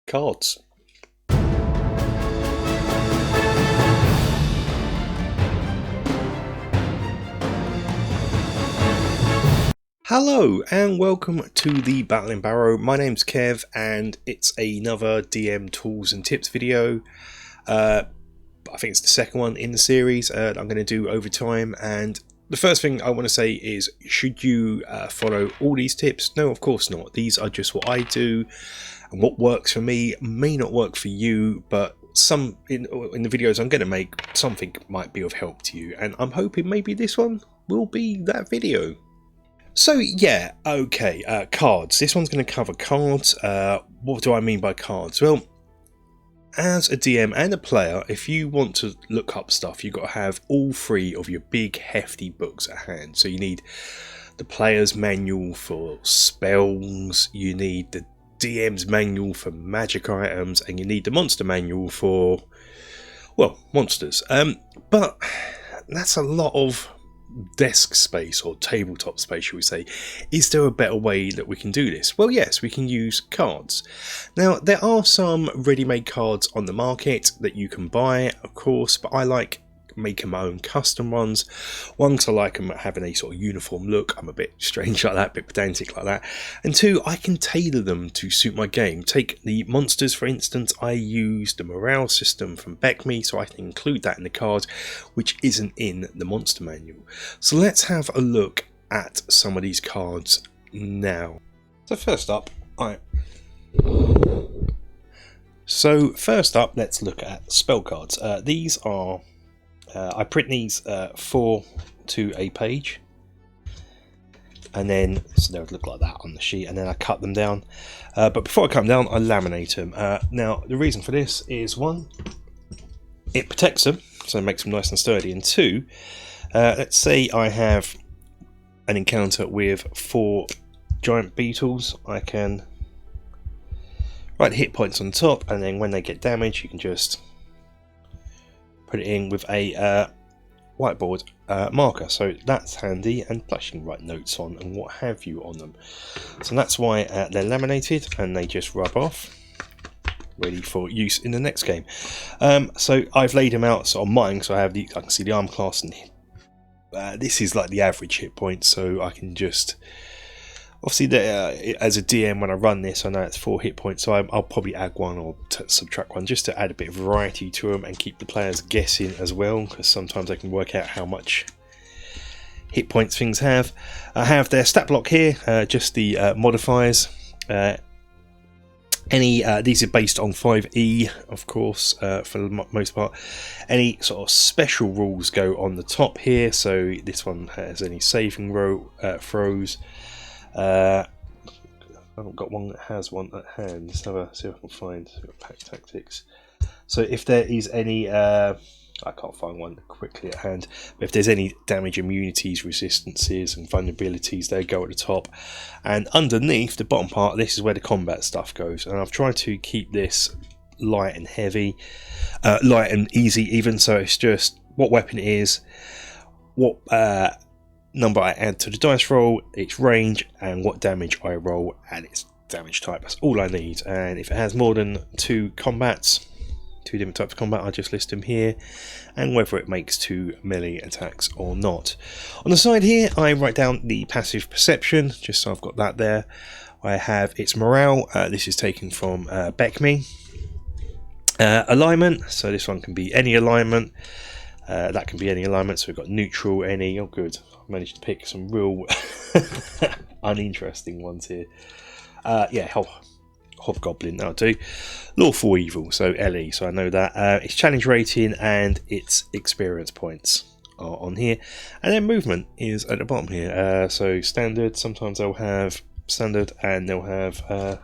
cards. Hello and welcome to the Battle in Barrow. My name's Kev and it's another DM tools and tips video. I think it's the second one in the series I'm going to do over time, and the first thing I want to say is, should you follow all these tips? No, of course not. These are just what I do, and what works for me may not work for you, but some in the videos I'm going to make, something might be of help to you, and I'm hoping maybe this one will be that video. So yeah, okay, cards. This one's going to cover cards. What do I mean by cards? Well, as a DM and a player, if you want to look up stuff, you've got to have all three of your big hefty books at hand. So you need the player's manual for spells, you need the DM's manual for magic items, and you need the monster manual for, well, monsters. But that's a lot of desk space, or tabletop space, should we say. Is there a better way that we can do this? Well, yes, we can use cards. Now, there are some ready-made cards on the market that you can buy, of course, but I like making my own custom ones. One, because I like them having a sort of uniform look. I'm a bit strange like that, a bit pedantic like that. And two, I can tailor them to suit my game. Take the monsters, for instance. I use the morale system from Me, so I can include that in the card, which isn't in the monster manual. So let's have a look at some of these cards now. So first up, let's look at spell cards. These are I print these 4 to a page, and then so they would look like that on the sheet, and then I cut them down. But before I cut them down, I laminate them. Now the reason for this is, one, it protects them, so it makes them nice and sturdy, and two, let's say I have an encounter with 4 giant beetles. I can write hit points on top, and then when they get damaged, you can just put it in with a whiteboard marker, so that's handy, and plus you can write notes on and what have you on them. So that's why they're laminated and they just rub off, ready for use in the next game. So I've laid them out on mine, so I can see the arm class, and this is like the average hit point, so I can just obviously as a DM, when I run this, I know it's 4 hit points, so I'll probably add one or subtract one, just to add a bit of variety to them and keep the players guessing as well, because sometimes they can work out how much hit points things have. I have their stat block here, just the modifiers. These are based on 5e, of course, for the most part. Any sort of special rules go on the top here, so this one has any saving throws. I haven't got one that has one at hand. Let's see if I can find pack tactics. So if there is any, I can't find one quickly at hand, but if there's any damage, immunities, resistances and vulnerabilities, they go at the top. And underneath the bottom part, this is where the combat stuff goes, and I've tried to keep this light and heavy, light and easy even, so it's just what weapon it is, what number I add to the dice roll, its range, and what damage I roll and its damage type. That's all I need. And if it has more than 2 different types of combat, I just list them here, and whether it makes 2 melee attacks or not. On the side here, I write down the passive perception, just so I've got that there. I have its morale. This is taken from Me. Alignment, so this one can be any alignment. That can be any alignment, so we've got neutral, any. Oh good, I've managed to pick some real uninteresting ones here. Yeah, Hobgoblin, that'll do. Lawful evil, so LE, so I know that. Its challenge rating and its experience points are on here. And then movement is at the bottom here. So standard, sometimes they'll have standard, and they'll have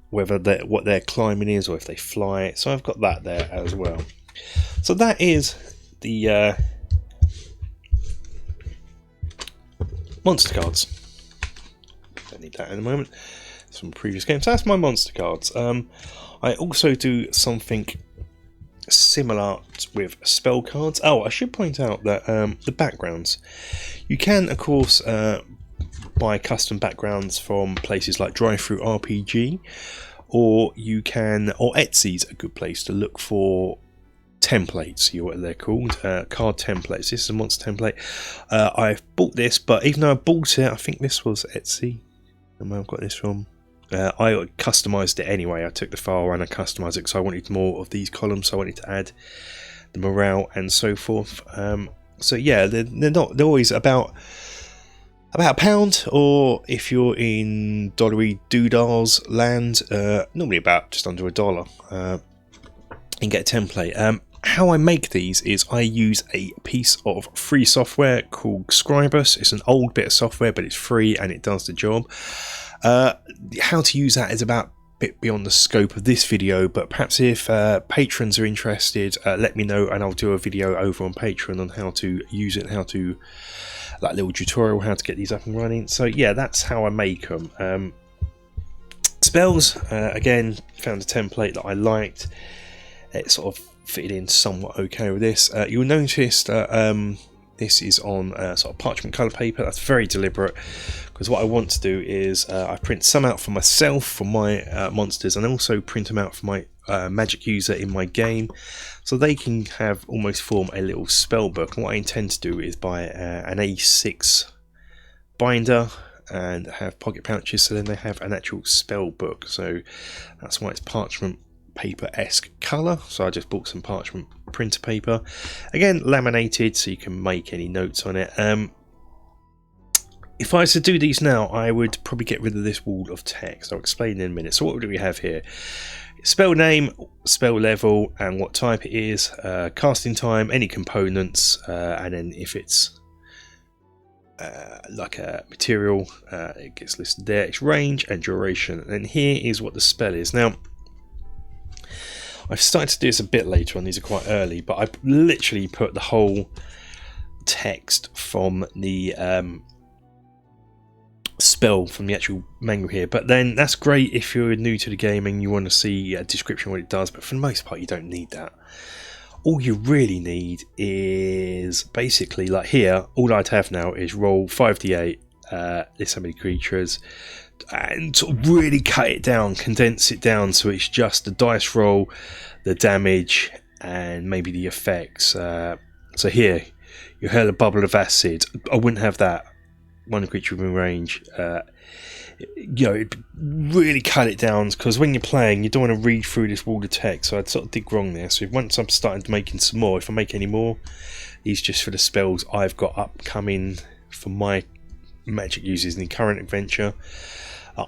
whether what their climbing is, or if they fly. So I've got that there as well. So that is the monster cards. Don't need that in a moment. It's from previous games. So that's my monster cards. I also do something similar with spell cards. Oh, I should point out that the backgrounds, you can of course buy custom backgrounds from places like Drive-Thru RPG, or you can, or Etsy's a good place to look for templates. You know what they're called, card templates. This is a monster template. I've bought this, but even though I bought it, I think this was Etsy. Where I've got this from. I customized it anyway. I took the file and I customized it because I wanted more of these columns. So I wanted to add the morale and so forth. So yeah, they're always about £1, or if you're in dollary doodahs land, normally about just under $1. And get a template. How I make these is I use a piece of free software called Scribus. It's an old bit of software, but it's free and it does the job. How to use that is about a bit beyond the scope of this video, but perhaps if patrons are interested, let me know and I'll do a video over on Patreon on how to use it, how to, like a little tutorial, how to get these up and running. So yeah, that's how I make them. Spells, again, found a template that I liked. It sort of fitted in somewhat okay with this. You'll notice that this is on sort of parchment colour paper. That's very deliberate, because what I want to do is I print some out for myself, for my monsters, and also print them out for my magic user in my game, so they can have almost form a little spell book. And what I intend to do is buy an A6 binder and have pocket pouches, so then they have an actual spell book. So that's why it's parchment paper-esque colour. So I just bought some parchment printer paper, again laminated, so you can make any notes on it. If I was to do these now, I would probably get rid of this wall of text. I'll explain in a minute. So what do we have here? Spell name, spell level, and what type it is, casting time, any components, and then if it's like a material, it gets listed there, its range and duration. And here is what the spell is. Now, I've started to do this a bit later on, these are quite early, but I literally put the whole text from the spell from the actual manual here. But then that's great if you're new to the game and you want to see a description of what it does, but for the most part you don't need that. All you really need is basically, like here, all I'd have now is roll 5d8, this how many creatures, and sort of really cut it down, condense it down so it's just the dice roll, the damage, and maybe the effects. So here, you hurl a bubble of acid. I wouldn't have that. One creature within range. You know, really cut it down, because when you're playing, you don't want to read through this wall of text. So I'd sort of dig wrong there. So once I'm starting making some more, if I make any more, these just for the spells I've got upcoming for my magic users in the current adventure,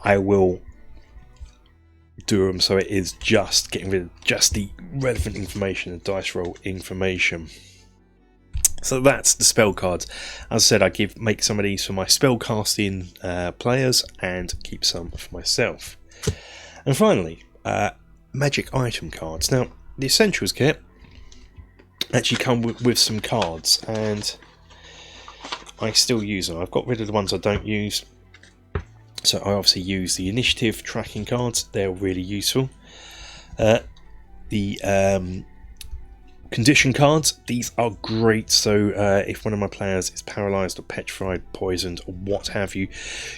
I will do them so it is just getting rid of just the relevant information, the dice roll information. So that's the spell cards. As I said, I make some of these for my spell casting players and keep some for myself. And finally, magic item cards. Now, the Essentials kit actually come with some cards, and I still use them. I've got rid of the ones I don't use. So I obviously use the initiative tracking cards. They're really useful. The condition cards, these are great. So if one of my players is paralysed or petrified, poisoned, or what have you,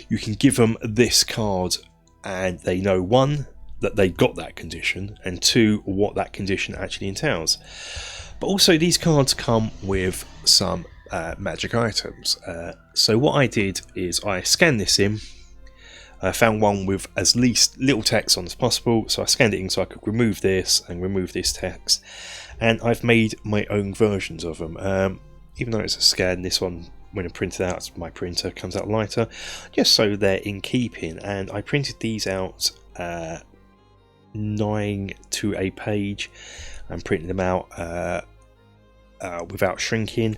you can give them this card and they know, one, that they got that condition, and two, what that condition actually entails. But also these cards come with some magic items. So what I did is I scanned this in. I found one with as least little text on as possible, so I scanned it in so I could remove this and remove this text, and I've made my own versions of them. Even though it's a scan, this one, when I print it out, my printer comes out lighter, just so they're in keeping. And I printed these out 9 to a page and printed them out without shrinking.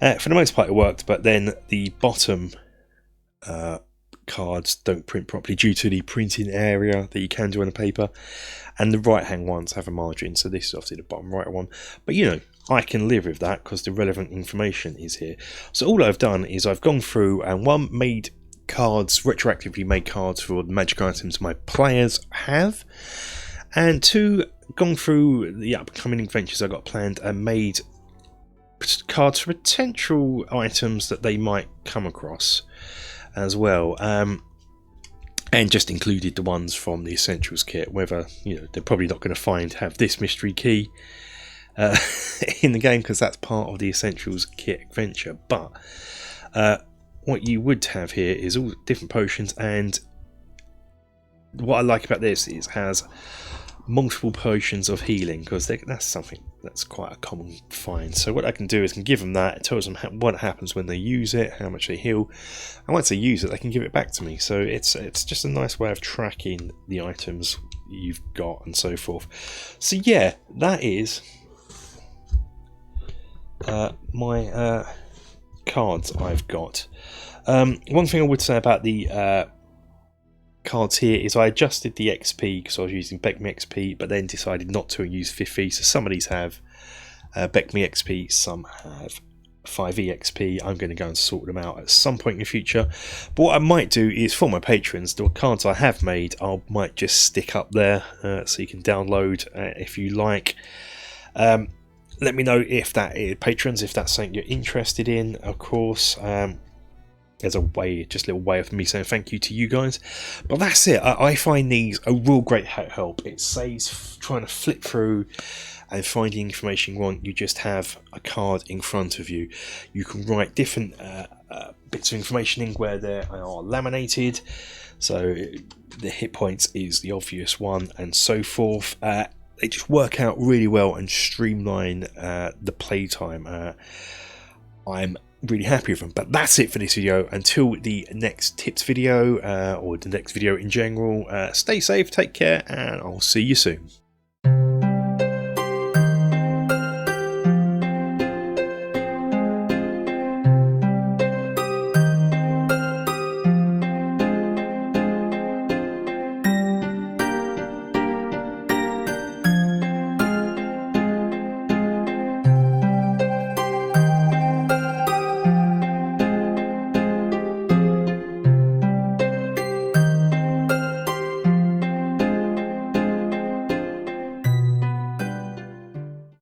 For the most part it worked, but then the bottom cards don't print properly due to the printing area that you can do on the paper, and the right hand ones have a margin, so this is obviously the bottom right one, but you know, I can live with that because the relevant information is here. So all I've done is I've gone through and one, made cards, retroactively made cards for the magic items my players have, and two, gone through the upcoming adventures I got planned and made cards for potential items that they might come across. as well. And just included the ones from the Essentials kit, whether, they're probably not going to have this mystery key in the game, because that's part of the Essentials kit adventure. But what you would have here is all different potions, and what I like about this is it has multiple potions of healing, because that's something that's quite a common find. So what I can do is can give them that. It tells them what happens when they use it, how much they heal, and once they use it, they can give it back to me. So it's just a nice way of tracking the items you've got and so forth. So yeah, that is my cards I've got. One thing I would say about the cards here is I adjusted the XP because I was using Beck Me XP, but then decided not to and use 5e. So some of these have Beck Me XP, some have 5e XP. I'm going to go and sort them out at some point in the future. But what I might do is, for my patrons, the cards I have made I might just stick up there so you can download if you like. Let me know if that is, patrons, if that's something you're interested in, of course. There's a way, just a little way of me saying thank you to you guys. But that's it. I find these a real great help. It saves trying to flip through and find the information you want. You just have a card in front of you. You can write different bits of information in where they are laminated. So the hit points is the obvious one, and so forth. They just work out really well and streamline the playtime. I'm really happy with them. But that's it for this video. Until the next tips video or the next video in general, stay safe, take care, and I'll see you soon.